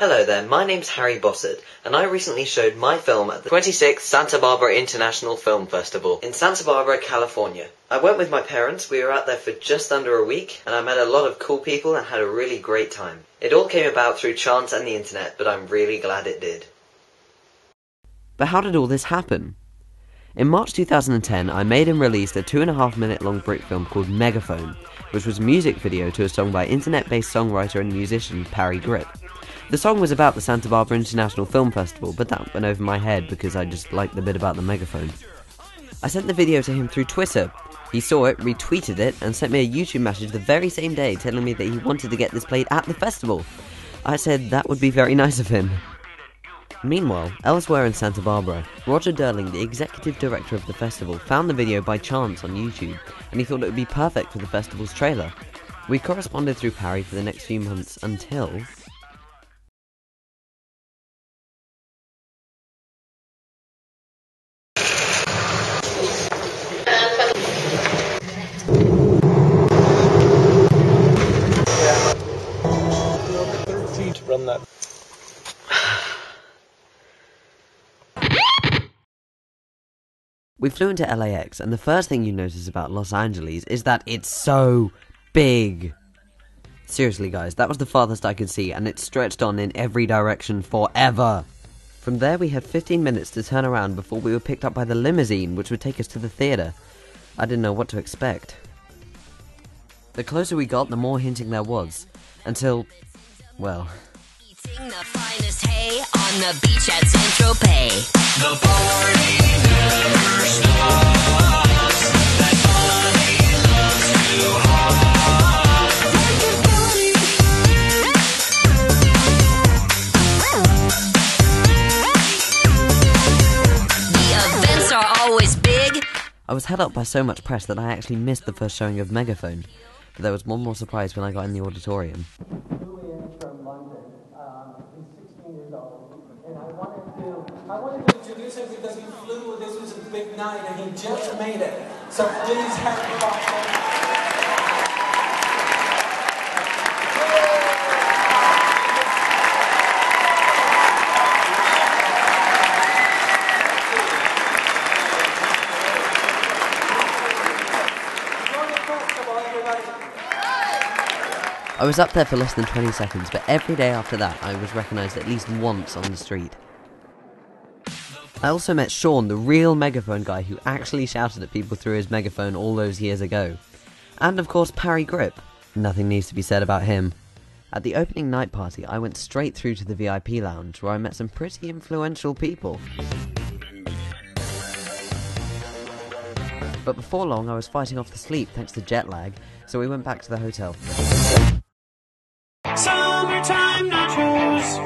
Hello there, my name's Harry Bossard, and I recently showed my film at the 26th Santa Barbara International Film Festival in Santa Barbara, California. I went with my parents, we were out there for just under a week, and I met a lot of cool people and had a really great time. It all came about through chance and the internet, but I'm really glad it did. But how did all this happen? In March 2010, I made and released a 2.5-minute long Brit film called Megaphone, which was a music video to a song by internet-based songwriter and musician Parry Gripp. The song was about the Santa Barbara International Film Festival, but that went over my head because I just liked the bit about the megaphone. I sent the video to him through Twitter. He saw it, retweeted it, and sent me a YouTube message the very same day telling me that he wanted to get this played at the festival. I said that would be very nice of him. Meanwhile, elsewhere in Santa Barbara, Roger Durling, the executive director of the festival, found the video by chance on YouTube, and he thought it would be perfect for the festival's trailer. We corresponded through Parry for the next few months until... Run that. We flew into LAX, and the first thing you notice about Los Angeles is that it's so big. Seriously guys, that was the farthest I could see, and it stretched on in every direction forever. From there we had 15 minutes to turn around before we were picked up by the limousine, which would take us to the theatre. I didn't know what to expect. The closer we got, the more hinting there was. Until... well... Eating the finest hay on the beach at Saint-Tropez. The party never stops. That body loves too hot. The events are always big. I was held up by so much press that I actually missed the first showing of Megaphone. But there was one more surprise when I got in the auditorium. From London. He's 16 years old, and I wanted to introduce him because he flew. This was a big night, and he just made it. So please have him back. I was up there for less than 20 seconds, but every day after that I was recognised at least once on the street. I also met Sean, the real megaphone guy who actually shouted at people through his megaphone all those years ago. And of course Parry Gripp. Nothing needs to be said about him. At the opening night party I went straight through to the VIP lounge where I met some pretty influential people. But before long I was fighting off the sleep thanks to jet lag, so we went back to the hotel. Summertime nachos.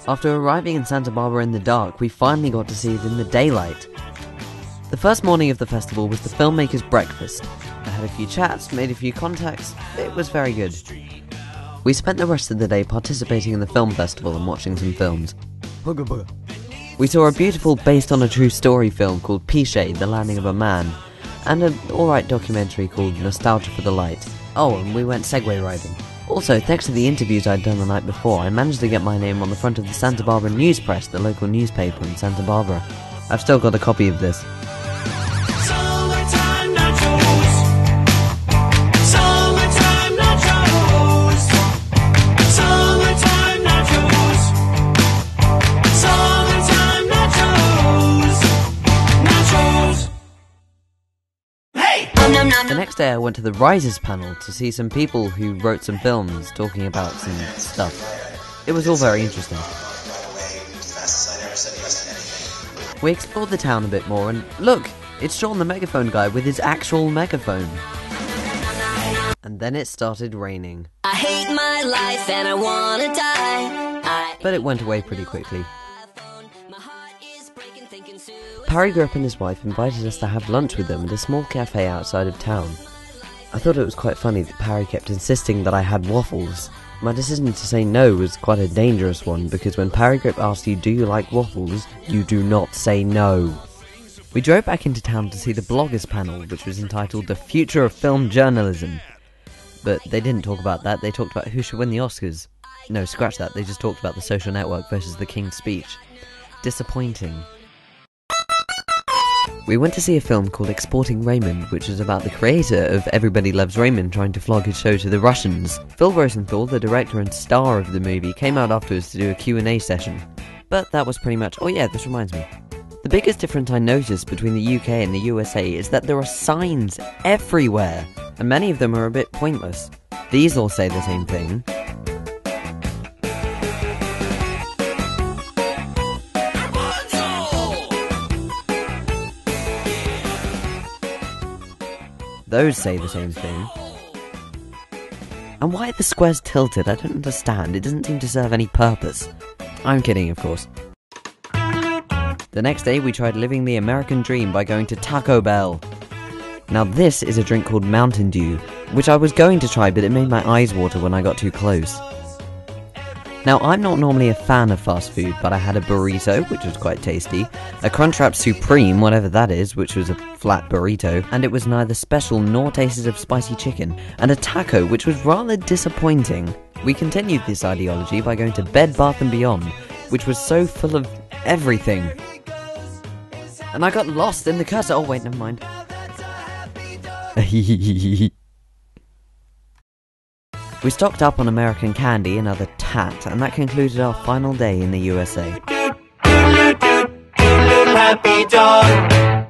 After arriving in Santa Barbara in the dark, we finally got to see it in the daylight. The first morning of the festival was the Filmmakers Breakfast. I had a few chats, made a few contacts, it was very good. We spent the rest of the day participating in the film festival and watching some films. We saw a beautiful based on a true story film called Pichet, The Landing of a Man, and an alright documentary called Nostalgia for the Light. Oh, and we went Segway riding. Also, thanks to the interviews I'd done the night before, I managed to get my name on the front of the Santa Barbara News Press, the local newspaper in Santa Barbara. I've still got a copy of this. Summertime nachos. Summertime nachos. Summertime nachos. Summertime nachos. Nachos. Hey! The next day I went to the Risers panel to see some people who wrote some films talking about some stuff. It was all very interesting. We explored the town a bit more and look, it's Sean the megaphone guy with his actual megaphone. And then it started raining. I hate my life and I wanna die. But it went away pretty quickly. Parry Gripp and his wife invited us to have lunch with them at a small cafe outside of town. I thought it was quite funny that Parry kept insisting that I had waffles. My decision to say no was quite a dangerous one, because when Parry Gripp asks you do you like waffles, you do not say no. We drove back into town to see the bloggers panel, which was entitled The Future of Film Journalism. But they didn't talk about that, they talked about who should win the Oscars. No, scratch that, they just talked about The Social Network versus The King's Speech. Disappointing. We went to see a film called Exporting Raymond, which is about the creator of Everybody Loves Raymond trying to flog his show to the Russians. Phil Rosenthal, the director and star of the movie, came out afterwards to do a Q&A session. But that was pretty much... Oh yeah, this reminds me. The biggest difference I noticed between the UK and the USA is that there are signs everywhere, and many of them are a bit pointless. These all say the same thing. Those say the same thing. And why are the squares tilted? I don't understand. It doesn't seem to serve any purpose. I'm kidding, of course. The next day we tried living the American dream by going to Taco Bell. Now this is a drink called Mountain Dew, which I was going to try, but it made my eyes water when I got too close. Now I'm not normally a fan of fast food, but I had a burrito, which was quite tasty, a Crunchwrap Supreme, whatever that is, which was a flat burrito, and it was neither special nor tasted of spicy chicken, and a taco, which was rather disappointing. We continued this ideology by going to Bed Bath & Beyond, which was so full of everything. And I got lost in the cursor. Oh wait, never mind. We stocked up on American candy and other tat, and that concluded our final day in the USA. Happy dog.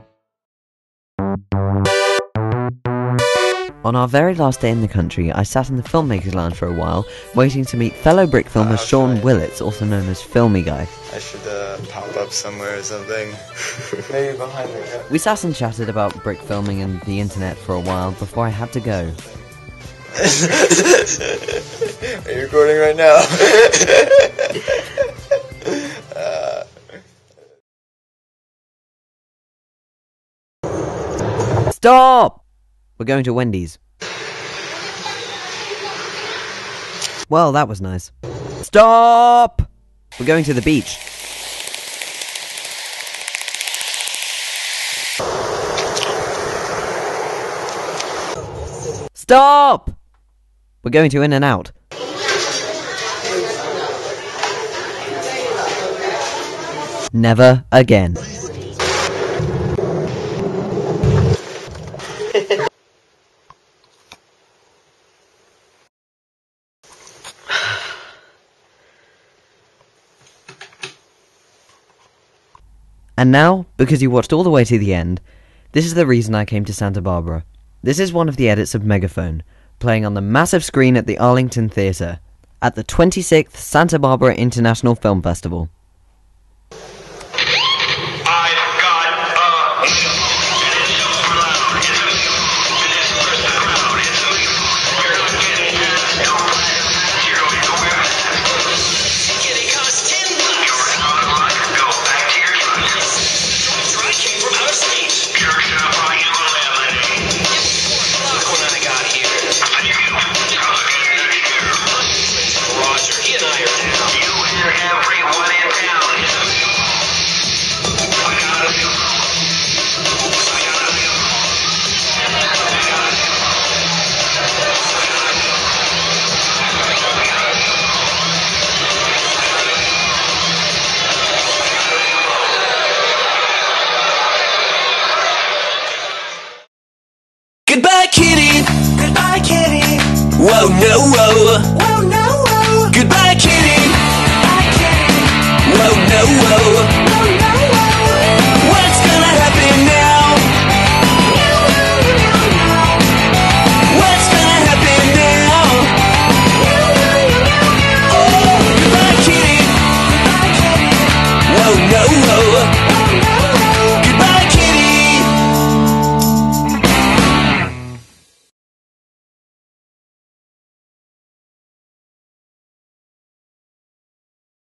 On our very last day in the country, I sat in the Filmmakers Land for a while, waiting to meet fellow brick filmer Sean Willits, also known as Filmy Guy. I should pop up somewhere or something. Maybe behind me. Yeah. We sat and chatted about brick filming and the internet for a while before I had to go. Are you recording right now? Stop! We're going to Wendys. Well, that was nice. Stop! We're going to the beach. Stop! We're going to In-N-Out. Never again. And now, because you watched all the way to the end, this is the reason I came to Santa Barbara. This is one of the edits of Megaphone, playing on the massive screen at the Arlington Theatre, at the 26th Santa Barbara International Film Festival.